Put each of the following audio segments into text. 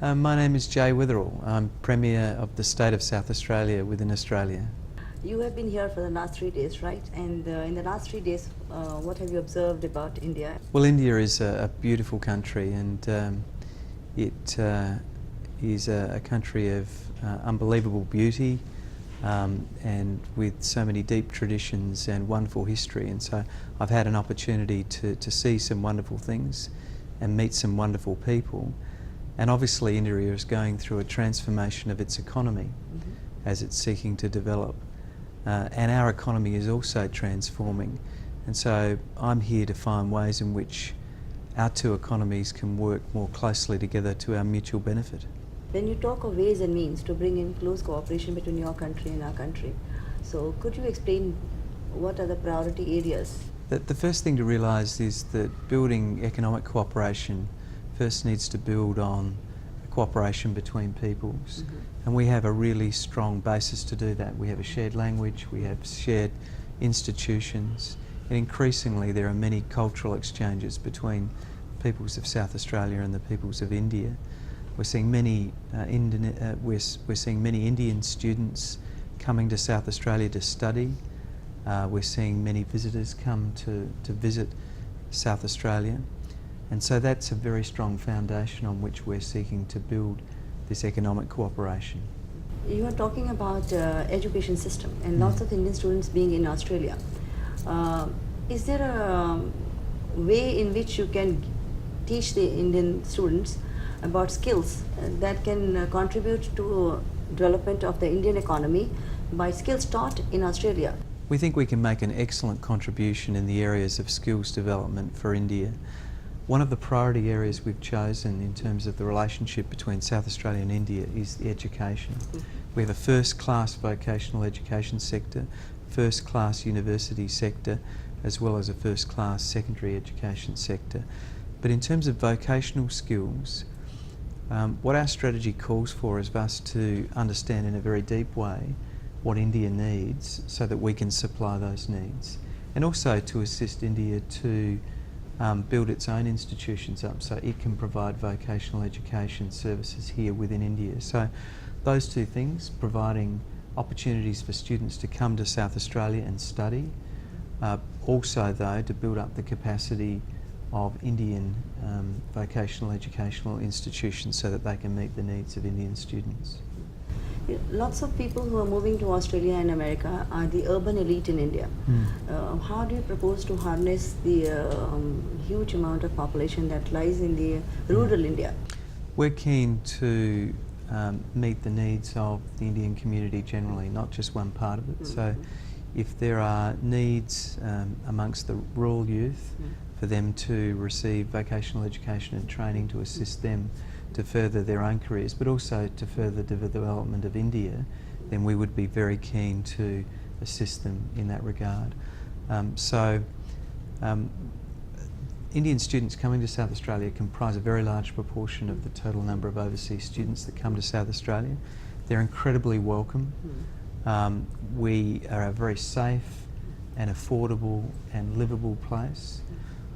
My name is Jay Witherell. I'm Premier of the State of South Australia within Australia. You have been here for the last 3 days, right? And in the last 3 days, what have you observed about India? Well, India is a beautiful country, and it is a country of unbelievable beauty and with so many deep traditions and wonderful history. And so I've had an opportunity to see some wonderful things and meet some wonderful people. And obviously India is going through a transformation of its economy as it's seeking to develop. And our economy is also transforming. And so I'm here to find ways in which our two economies can work more closely together to our mutual benefit. When you talk of ways and means to bring in close cooperation between your country and our country, so could you explain what are the priority areas? The first thing to realise is that building economic cooperation first needs to build on cooperation between peoples. And we have a really strong basis to do that. We have a shared language, we have shared institutions, and increasingly there are many cultural exchanges between peoples of South Australia and the peoples of India. We're seeing many we're seeing many Indian students coming to South Australia to study. We're seeing many visitors come to visit South Australia. And so that's a very strong foundation on which we're seeking to build this economic cooperation. You are talking about education system and lots of Indian students being in Australia. Is there a way in which you can teach the Indian students about skills that can contribute to development of the Indian economy by skills taught in Australia? We think we can make an excellent contribution in the areas of skills development for India. One of the priority areas we've chosen in terms of the relationship between South Australia and India is education. We have a first-class vocational education sector, first-class university sector, as well as a first-class secondary education sector. But in terms of vocational skills, what our strategy calls for is for us to understand in a very deep way what India needs so that we can supply those needs, and also to assist India to build its own institutions up so it can provide vocational education services here within India. So those two things, providing opportunities for students to come to South Australia and study, also though to build up the capacity of Indian vocational educational institutions so that they can meet the needs of Indian students. Lots of people who are moving to Australia and America are the urban elite in India. How do you propose to harness the huge amount of population that lies in the rural India? We're keen to meet the needs of the Indian community generally, not just one part of it. So if there are needs amongst the rural youth for them to receive vocational education and training to assist them to further their own careers, but also to further the development of India, then we would be very keen to assist them in that regard. Indian students coming to South Australia comprise a very large proportion of the total number of overseas students that come to South Australia. They're incredibly welcome. We are a very safe and affordable and livable place.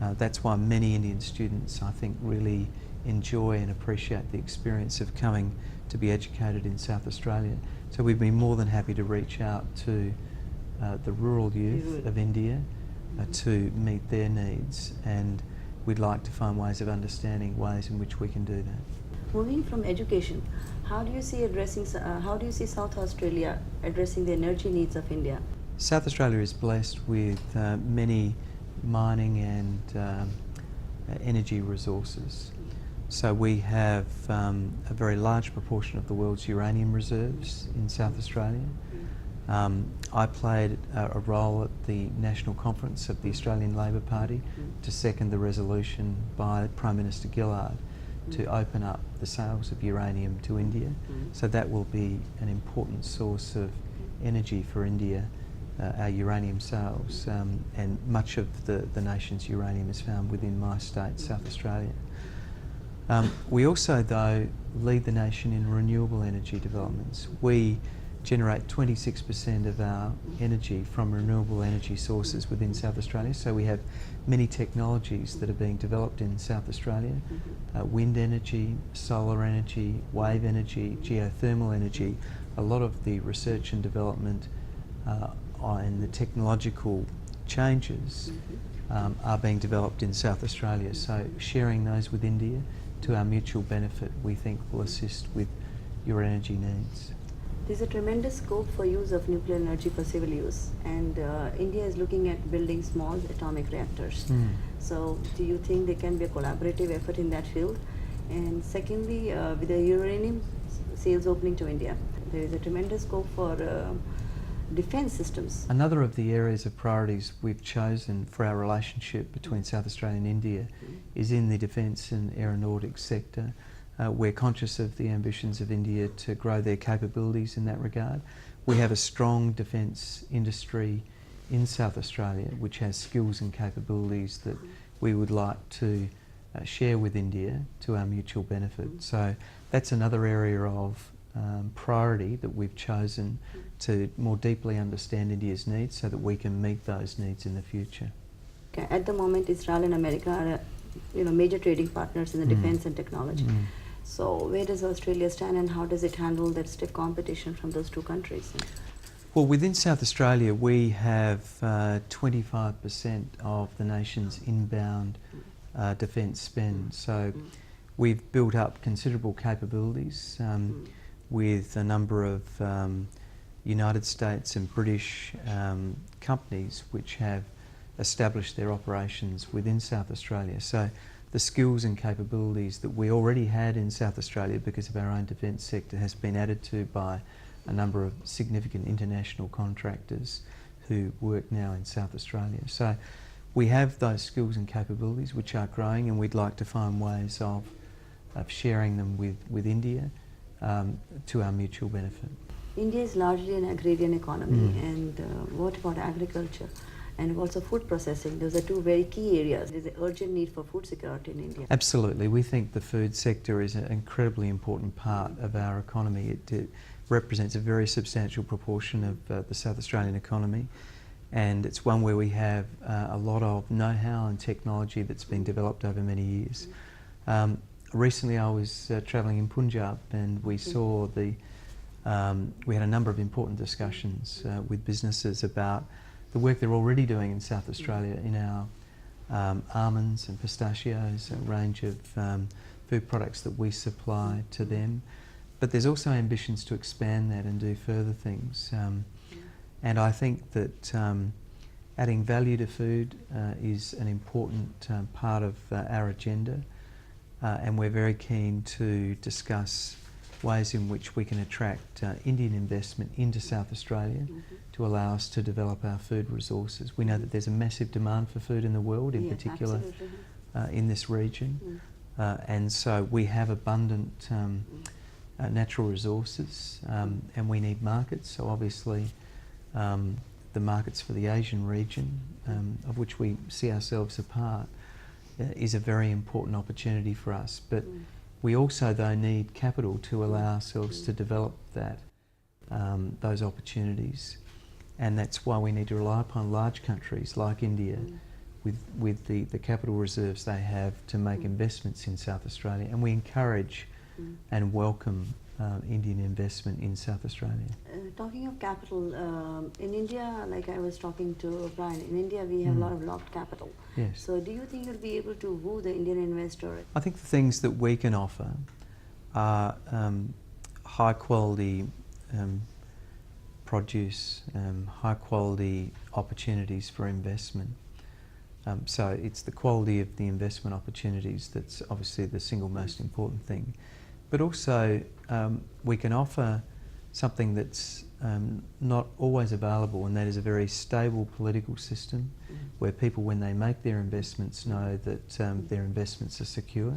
That's why many Indian students, I think, really enjoy and appreciate the experience of coming to be educated in South Australia. So we've been more than happy to reach out to the rural youth of India to meet their needs, and we'd like to find ways of understanding ways in which we can do that. Moving from education, how do you see South Australia addressing the energy needs of India? South Australia is blessed with many mining and energy resources. So we have a very large proportion of the world's uranium reserves in South Australia. I played a role at the National Conference of the Australian Labor Party to second the resolution by Prime Minister Gillard to open up the sales of uranium to India. So that will be an important source of energy for India, our uranium sales, and much of the nation's uranium is found within my state, South Australia. We also, though, lead the nation in renewable energy developments. We generate 26% of our energy from renewable energy sources within South Australia. So we have many technologies that are being developed in South Australia. Wind energy, solar energy, wave energy, geothermal energy. A lot of the research and development and the technological changes are being developed in South Australia. So sharing those with India to our mutual benefit, we think will assist with your energy needs. There's a tremendous scope for use of nuclear energy for civil use, and India is looking at building small atomic reactors. So do you think there can be a collaborative effort in that field? And secondly, with the uranium sales opening to India, there is a tremendous scope for defence systems. Another of the areas of priorities we've chosen for our relationship between South Australia and India is in the defence and aeronautics sector. We're conscious of the ambitions of India to grow their capabilities in that regard. We have a strong defence industry in South Australia which has skills and capabilities that we would like to share with India to our mutual benefit. So that's another area of priority that we've chosen to more deeply understand India's needs so that we can meet those needs in the future. Okay. At the moment, Israel and America are major trading partners in the defence and technology. So where does Australia stand, and how does it handle that stiff competition from those two countries? Well, within South Australia, we have 25% of the nation's inbound defence spend. So we've built up considerable capabilities with a number of United States and British companies which have established their operations within South Australia. So the skills and capabilities that we already had in South Australia because of our own defence sector has been added to by a number of significant international contractors who work now in South Australia. So we have those skills and capabilities which are growing, and we'd like to find ways of sharing them with India to our mutual benefit. India is largely an agrarian economy, and what about agriculture? And also food processing. Those are two very key areas. There's an urgent need for food security in India. Absolutely. We think the food sector is an incredibly important part of our economy. It represents a very substantial proportion of the South Australian economy, and it's one where we have a lot of know-how and technology that's been developed over many years. Recently I was travelling in Punjab, and we saw we had a number of important discussions with businesses about the work they're already doing in South Australia in our almonds and pistachios, a range of food products that we supply to them. But there's also ambitions to expand that and do further things. And I think that adding value to food is an important part of our agenda, and we're very keen to discuss ways in which we can attract Indian investment into South Australia to allow us to develop our food resources. We know that there's a massive demand for food in the world, in particular in this region, and so we have abundant natural resources, and we need markets. So obviously the markets for the Asian region, of which we see ourselves a part, is a very important opportunity for us. But we also, though, need capital to allow ourselves to develop those opportunities, and that's why we need to rely upon large countries like India with the capital reserves they have to make investments in South Australia, and we encourage and welcome Indian investment in South Australia. Talking of capital, in India, like I was talking to Brian, in India we have a lot of locked capital. Yes. So do you think you'll be able to woo the Indian investor? I think the things that we can offer are high quality produce, high quality opportunities for investment. So it's the quality of the investment opportunities that's obviously the single most important thing. But also we can offer something that's not always available, and that is a very stable political system where people, when they make their investments, know that their investments are secure.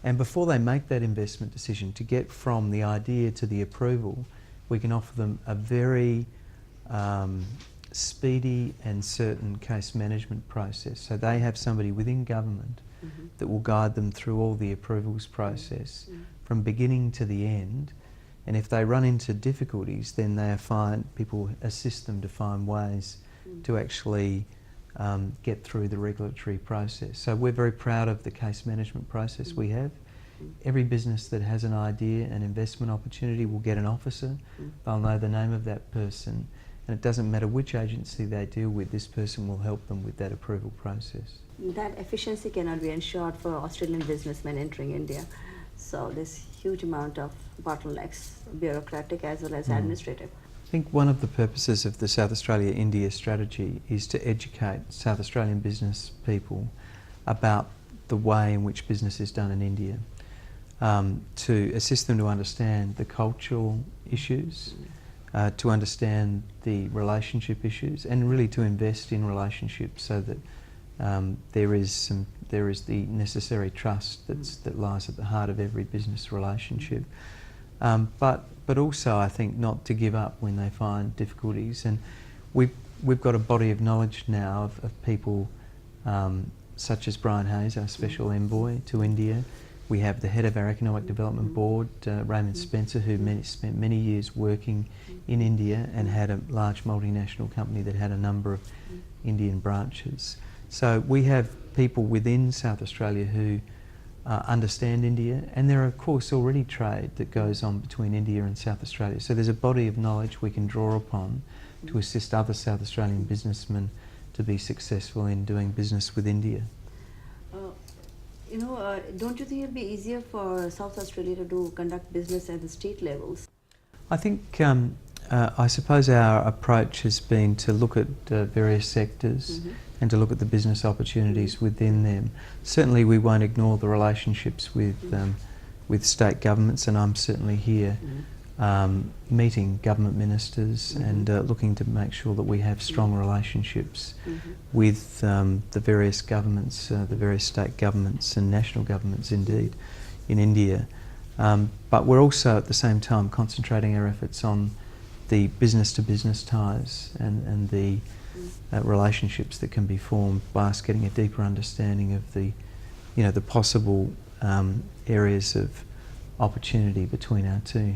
And before they make that investment decision, to get from the idea to the approval, we can offer them a very speedy and certain case management process. So they have somebody within government that will guide them through all the approvals process from beginning to the end And if they run into difficulties, then people assist them to find ways to actually get through the regulatory process. So we're very proud of the case management process we have. Every business that has an idea, an investment opportunity, will get an officer. They'll know the name of that person, and it doesn't matter which agency they deal with, this person will help them with that approval process. That efficiency cannot be ensured for Australian businessmen entering India. So there's huge amount of bottlenecks, bureaucratic as well as administrative. I think one of the purposes of the South Australia-India strategy is to educate South Australian business people about the way in which business is done in India, to assist them to understand the cultural issues, to understand the relationship issues, and really to invest in relationships so that there is the necessary trust that lies at the heart of every business relationship. But also, I think, not to give up when they find difficulties. And we've got a body of knowledge now of people such as Brian Hayes, our special envoy to India. We have the head of our Economic Development Board, Raymond Spencer, who spent many years working in India and had a large multinational company that had a number of Indian branches. So we have people within South Australia who understand India, and there are of course already trade that goes on between India and South Australia. So there's a body of knowledge we can draw upon to assist other South Australian businessmen to be successful in doing business with India. Don't you think it'd be easier for South Australia to conduct business at the state levels? I think, I suppose our approach has been to look at various sectors and to look at the business opportunities within them. Certainly we won't ignore the relationships with state governments, and I'm certainly here meeting government ministers and looking to make sure that we have strong relationships with the various governments, the various state governments and national governments indeed in India. But we're also at the same time concentrating our efforts on the business-to-business ties and the relationships that can be formed by us getting a deeper understanding of the possible areas of opportunity between our two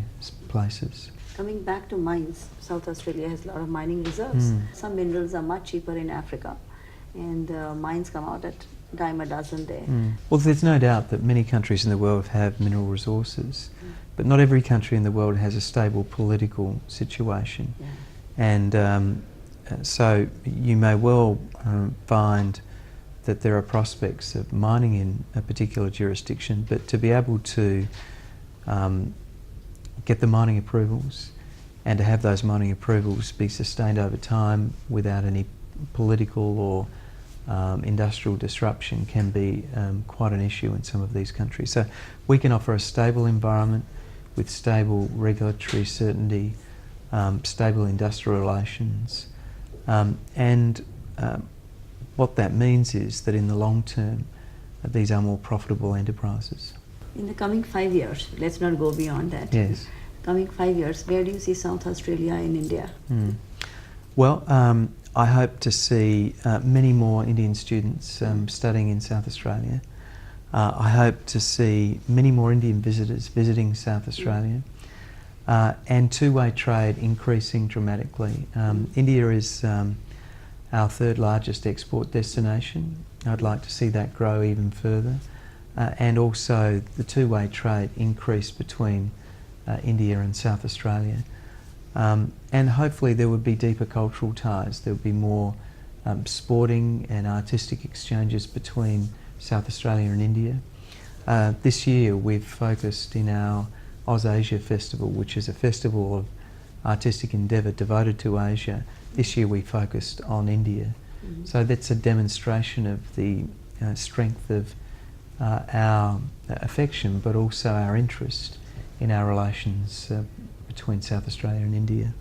places. Coming back to mines, South Australia has a lot of mining reserves. Some minerals are much cheaper in Africa, and mines come out at dime a dozen there. Well, there's no doubt that many countries in the world have mineral resources, but not every country in the world has a stable political situation. And so you may well find that there are prospects of mining in a particular jurisdiction, but to be able to get the mining approvals and to have those mining approvals be sustained over time without any political or industrial disruption can be quite an issue in some of these countries. So we can offer a stable environment with stable regulatory certainty, stable industrial relations, and what that means is that in the long term these are more profitable enterprises. In the coming 5 years, let's not go beyond that. Yes. Coming 5 years, where do you see South Australia in India? Well, I hope to see many more Indian students studying in South Australia. I hope to see many more Indian visitors visiting South Australia, and two-way trade increasing dramatically. India is our third largest export destination. I'd like to see that grow even further, and also the two-way trade increase between India and South Australia. And hopefully there would be deeper cultural ties. There would be more sporting and artistic exchanges between South Australia and India. This year we've focused in our AusAsia Festival, which is a festival of artistic endeavour devoted to Asia. This year we focused on India. So that's a demonstration of the strength of our affection, but also our interest in our relations between South Australia and India.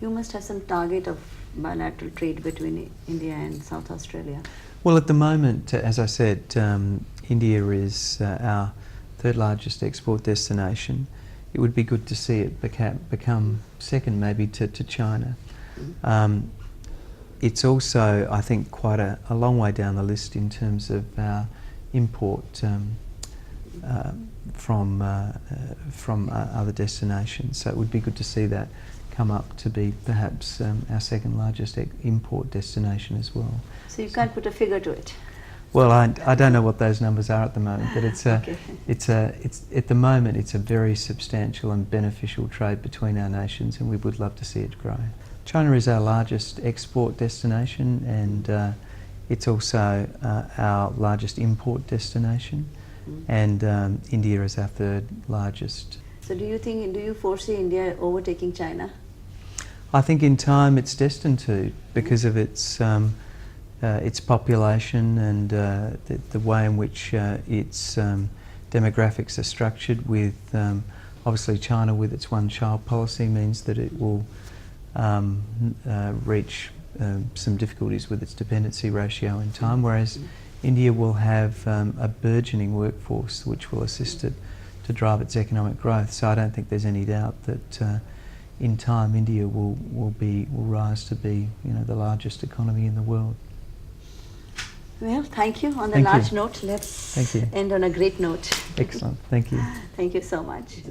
You must have some target of bilateral trade between India and South Australia. Well, at the moment, as I said, India is our third largest export destination. It would be good to see it become second maybe to China. It's also, I think, quite a long way down the list in terms of our import from other destinations. So it would be good to see that come up to be perhaps our second largest import destination as well. So you can't put a figure to it? Well, I don't know what those numbers are at the moment, but it's Okay. it's at the moment it's a very substantial and beneficial trade between our nations, and we would love to see it grow. China is our largest export destination, and it's also our largest import destination, and India is our third largest. So do you foresee India overtaking China? I think in time it's destined to, because of its population and the way in which its demographics are structured. With obviously China with its one-child policy means that it will reach some difficulties with its dependency ratio in time, whereas India will have a burgeoning workforce which will assist it to drive its economic growth. So I don't think there's any doubt that in time India will rise to be, you know, the largest economy in the world. Well, thank you. On the Thank large you. note, let's Thank you. end on a great note. Excellent. Thank you. Thank you so much.